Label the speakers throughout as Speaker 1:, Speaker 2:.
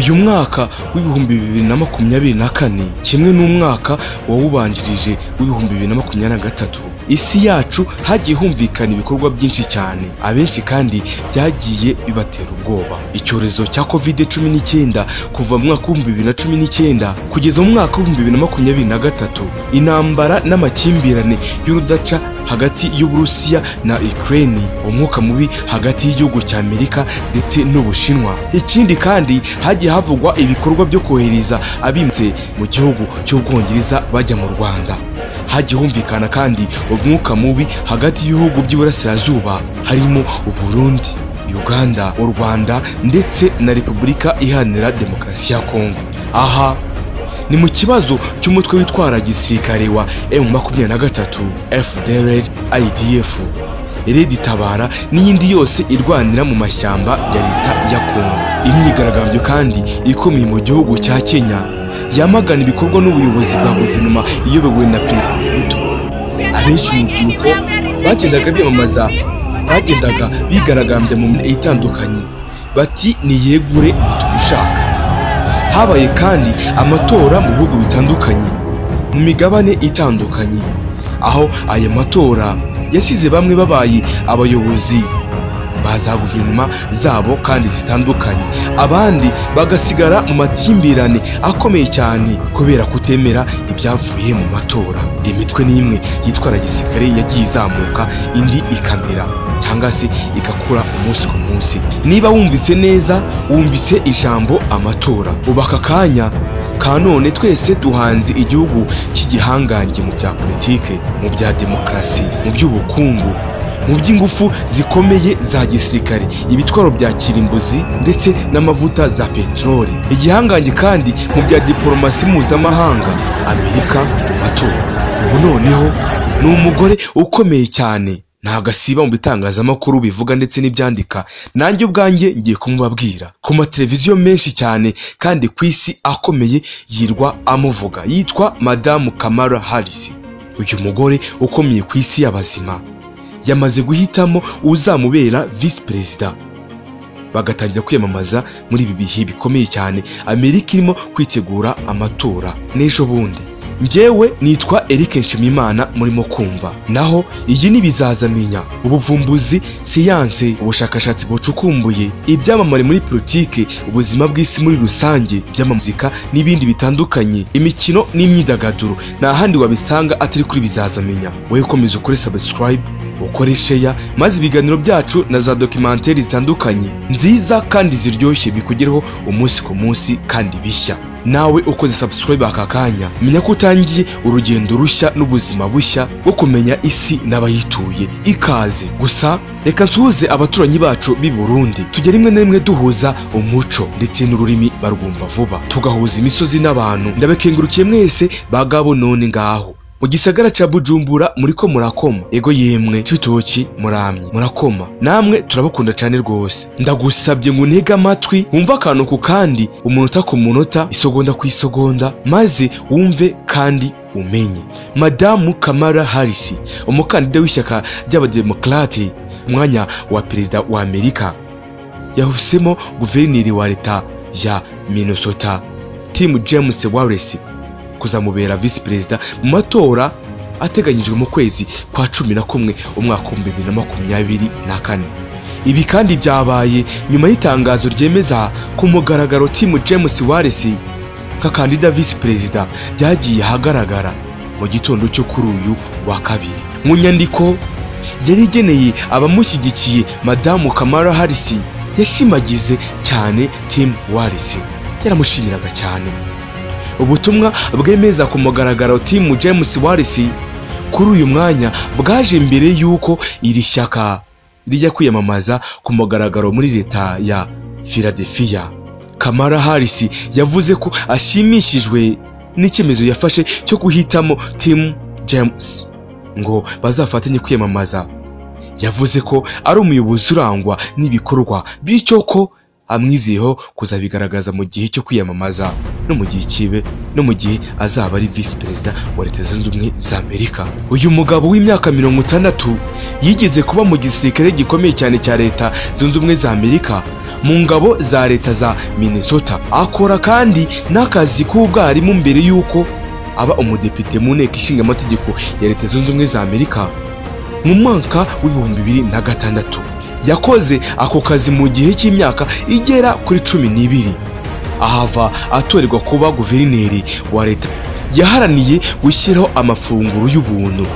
Speaker 1: uyu mwaka w'ibihumbi 2024 kimwe n'umwaka wawubanjirije w'ibihumbi 2023 isi yacu hagiye humvikana ibikorwa byinshi cyane, abenshi kandi byagiye bibatera ubwoba. Icyorezo cya COVID-19 kuva mu mwaka w'2019 kugeza mu mwaka w'2023, intambara n'amakimbirane y'urudaca hagati y'Uburusiya na Ukraine, umwuka mubi hagati y'igihugu cya Amerika ndetse n'Ubushinwa. Ikindi kandi hagiye havugwa ibikorwa byo kohereza abimutse mu gihugu cy'Ubwongereza bajya mu Rwanda. Hagiye humvikana kandi umwuka mubi hagati y'ibihugu by'Iburasirazuba harimo Uburundi, Uganda, u Rwanda ndetse na Repubulika Iharanira Demokarasi ya Kongo. Aha ni mu kibazo cy'umutwe witwara gisirikare wa M23, FDLR, IDF, Red Tabara n'iyindi yose irwanira mu mashyamba ya leta ya Kongo. Imyigaragambyo kandi ikomeye mu gihugu cya Kenya yamagana ibikorwa n'ubuyobozi bwa guverinoma iyobowe na Perezida. Abenshi mu rubyiruko bagendaga bigaragambya mu mirimo itandukanye bati niyegure ntitugushaka. Habaye kandi amatora mu bihugu bitandukanye mu migabane itandukanye, aho aya matora yasize bamwe babaye abayobozi baza guverinoma zabo kandi zitandukanye, abandi bagasigara mu makimbirane akomeye cyane kubera kutemera ibyavuye mu matora. Imitwe n'imwe yitwara gisirikare yagiye izamuka, indi ikamera cyangwa se igakura umunsi ku munsi. Niba wumvise neza, wumvise ijambo amatora, ubaka kanya ka none twese duhanze igihugu cy'igihangange mu bya politike, mu bya demokarasi, mu by'ubukungu, mu by'ingufu zikomeye za gisirikare, ibitwaro bya kirimbuzi ndetse n'amavuta za peteroli. Igihangange kandi mu bya diplomasi mpuzamahanga, Amerika mu matora. Ubu noneho ni umugore ukomeye cyane, ntabwo asiba mu bitangazamakuru bivuga ndetse n'ibyandika. Nanjye ubwanjye ngiye kumubabwira ku mateleviziyo menshi cyane kandi ku isi akomeye yirwa amuvuga. Yitwa Madamu KAMALA Harrisi. Uyu mugore ukomeye ku isi y'abazima yamaze guhitamo uzamubera visi perezida, bagatangira kwiyamamaza muri ibi bihe bikomeye cyane Amerika irimo kwitegura amatora n'ejo bundi. Njyewe nitwa Eric Nshimiyimana murimo kumva. Naho iyi ni bizazamenya, ubuvumbuzi, siyanse, ubushakashatsi bucukumbuye, ibyamamare muri politike, ubuzima bw'isi muri rusange, by'amuzika n'ibindi bitandukanye, imikino n'imyidagaduro. Nta handi wabisanga atari kuri bizazamenya. Wowe komeza ukore subscribe, ukore share, maze ibiganiro byacu na za documentaire zitandukanye nziza kandi ziryoshye bikugereho umunsi ku munsi kandi bishya. Nawe ukoze subscribe aka kanya, menya ko utangiye urugendo rushya n'ubuzima bushya bwo kumenya isi n'abayituye. Ikaze. Gusa reka nsuhuze abaturanyi bacu b'i Burundi, tujya rimwe na rimwe duhuza umuco ndetse n'ururimi barwumva vuba, tugahuza imisozi n'abantu. Ndabakengurukiye mwese bagabo none ngaho mu gisagara ca Bujumbura muriko murakoma. Ego yemwe Cibitoki muramye murakoma, namwe turabakunda cyane rwose. Ndagusabye ngo ntege amatwi wumva akantu ku kandi, umunota ku munota, isogonda ku isogonda, maze wumve kandi umenye. Madamu KAMALA Harrisi, umukandida w'ishyaka ry'abademokrate umwanya wa perezida wa Amerika, yahisemo guverineri wa leta ya Minnesota Tim James Wallace kuzamubera visi perezida mu matora ateganyijwe mu kwezi kwa 11 umwaka wa 2024. Ibi kandi byabaye nyuma y'itangazo ryemeza ku mugaragaro Tim James Wallace nka kandida visi perezida byagiye hagaragara mu gitondo cyo kuri uyu wa kabiri. Mu nyandiko yari igeneye abamushyigikiye, Madamu KAMALA Harrisi yashimagize cyane Tim Wallace, yaramushimiraga cyane. Ubutumwa bwemeza ku mugaragaro Tim James Wallace kuri uyu mwanya bwaje mbere y'uko iri shyaka rijya kwiyamamaza ku mugaragaro muri leta ya Philadelphia. KAMALA Harrisi yavuze ko ashimishijwe n'icyemezo yafashe cyo guhitamo Tim James ngo bazafatanye kwiyamamaza. Yavuze ko ari umuyobozi urangwa n'ibikorwa, bityo ko amwizeho kuzabigaragaza mu gihe cyo kwiyamamaza no mu gihe azaba ari vice perezida wa Leta Zunze Ubumwe za Amerika. Uyu mugabo w'imyaka 60 yigeze kuba mu gisirikare gikomeye cyane cya Leta Zunze Ubumwe za Amerika mu ngabo za leta za Minnesota. Akora kandi n'akazi k'ubwarimu mbere y'uko aba umudepite mu nteko ishinga amategeko ya Leta Zunze Ubumwe za Amerika mu mwaka w'2006. Yakoze ako kazi mu gihe cy'imyaka igera kuri 12. Ahava atorerwa kuba guverineri wa leta. Yaharaniye gushyiraho amafunguro y'ubuntu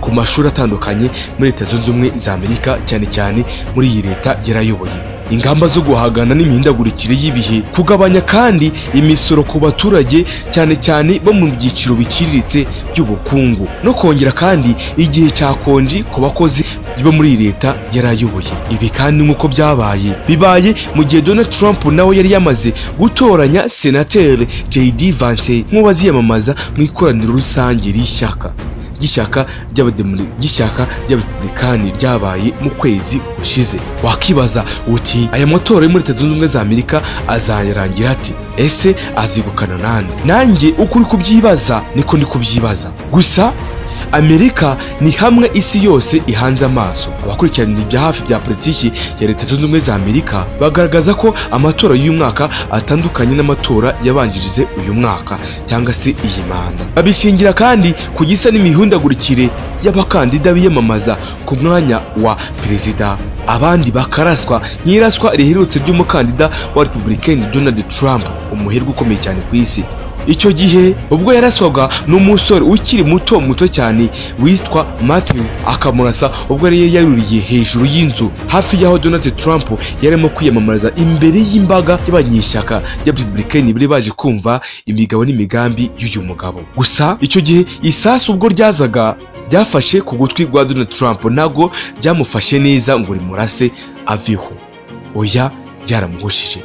Speaker 1: ku mashuri atandukanye muri Leta Zunze Ubumwe za Amerika, cyane cyane muri iyi leta yarayoboye. Ingamba zo guhangana n'imihindagurikire y'ibihe, kugabanya kandi imisoro ku baturage cyane cyane bo mu byiciro biciriritse by'ubukungu, no kongera kandi igihe cyakonje ku bakozi bo muri leta yarayoboye. Ibi kandi nk'uko bibaye mu gihe Donald Trump nawe yari yamaze gutoranya senateri J.D. Vance nk'uwaziyamamaza mu ikoraniro rusange ry'ishyaka ry'abarepublikani ryabaye mu kwezi gushize. Wakibaza uti aya matora yo muri Leta Zunze Ubumwe za Amerika azarangira ati? Ese azibukana nande? Nanjye ukuri kubyibaza niko ndi kubyibaza. Gusa Amerika ni hamwe isi yose ihanze amaso. Abakurikirana ibya hafi bya politiki ya Leta Zunze Ubumwe za Amerika bagaragaza ko amatora y'uyu mwaka atandukanye n'amatora yabanjirize uyu mwaka cyangwa se iyi manda. Babishingira kandi ku gisa n'imihindagurikire y'abakandida biyamamaza ku mwanya wa perezida. Abandi bakaraswa nk'iraswa riherutse ry'umukandida wa Republican Donald Trump, umuherwe ukomeye cyane ku isi. Icyo gihe ubwo yaraswaga n'umusore ukiri muto cyane witwa Matthew, akamurasa ubwo yari yaruriye hejuru y'inzu hafi y'aho Donald Trump yarimo kwiyamamariza imbere y'imbaga y'abanyeshyaka y'Abarepublikani bari baje kumva imigabo n'imigambi y'uyu mugabo. Gusa icyo gihe isasu ubwo ryazaga byafashe ku gutwi kwa Donald Trump, ntago byamufashe neza ngo rimurase aveho. Oya, byaramuhushije.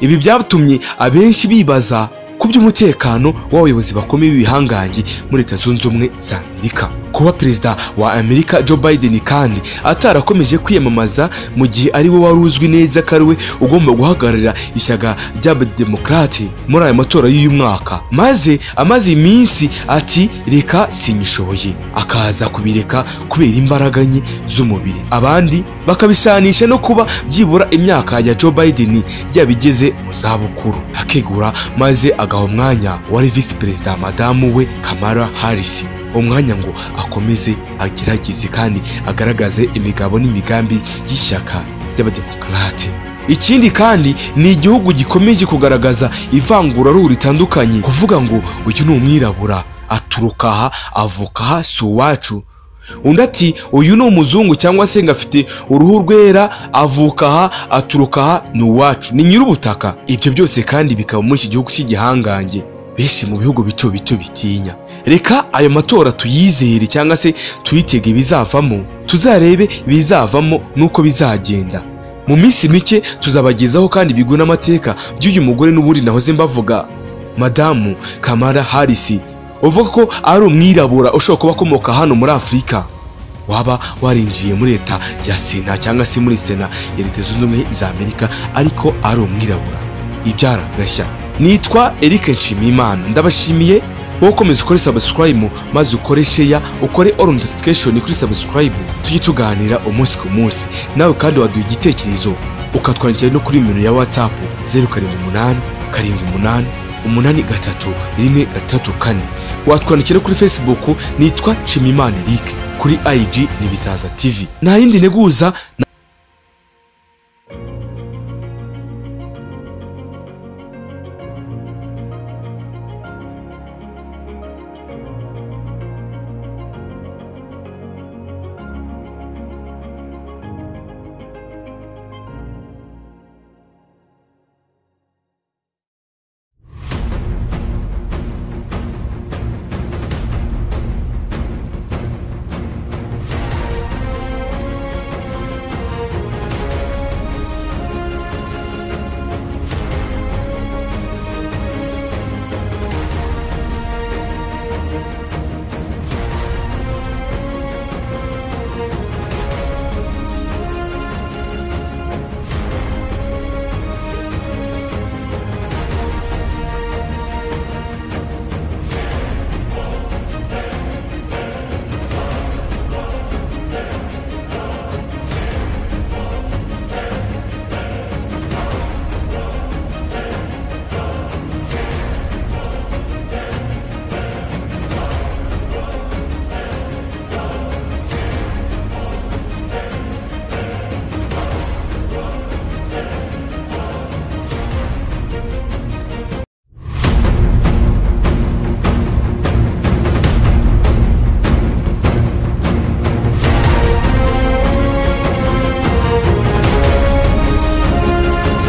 Speaker 1: Ibi byatumye abenshi bibaza ku by'umutekano w'abayobozi bakomeye b'ibihangange muri Leta Zunze Ubumwe za Amerika. Kuba perezida wa Amerika Joe Biden kandi atarakomeje kwiyamamaza mu gihe ari we wari uzwi neza ko ari we ugomba guhagararira ishyaka ry'Abademokrate muri aya matora y'uyu mwaka, maze amaze iminsi ati reka sinyishoboye, akaza kubireka kubera imbaraga nke z'umubiri. Abandi bakabishanisha no kuba byibura imyaka ya Joe Biden yabigeze mu zabukuru, akegura maze agaha umwanya wari vice perezida madamu we KAMALA Harrisi, umwanya ngo akomeze agerageze kandi agaragaze imigabo n'imigambi y'ishyaka ry'Abademokrate. Ikindi kandi ni igihugu gikomeje kugaragaza ivanguraruhu ritandukanye, kuvuga ngo uyu ni umwirabura, aturuka aha, avuka aha, si uwacu. Undi ati uyu ni umuzungu cyangwa se ngafite uruhu rwera, avuka aha, aturuka aha, ni uwacu, ni nyir'ubutaka. Ibyo byose kandi bikaba muri iki gihugu cy'igihangange benshi mu bihugu bito bitinya. Reka ayo matora tuyizere cyangwa se tuyitege bizavamo, tuzarebe bizavamo nuko bizagenda. Mu minsi mike tuzabagezaho kandi biguna n'amateka by'uyu mugore n'ubundi nahoze mbavuga, madamu KAMALA Harrisi, uvuga ko ari umwirabura ushobora kuba akomoka hano muri Afurika, waba warinjiye muri leta ya Sena cyangwa se muri Sena ya Leta Zunze Ubumwe za Amerika ariko ari umwirabura. Ibyaragashya. Nitwa Eric Nshimiyimana, ndabashimiye wowe ukomeza ukore subscribe maze ukore share, ukore all notification kuri subscribe, tujye tuganira umunsi ku munsi. Nawe kandi waduha igitekerezo ukatwandikira no kuri nimero ya WhatsApp 078 78 83 watwandikira kuri Facebook nitwa Nshimiyimana Eric, kuri IG ni Bizaza TV. Nta yindi neguza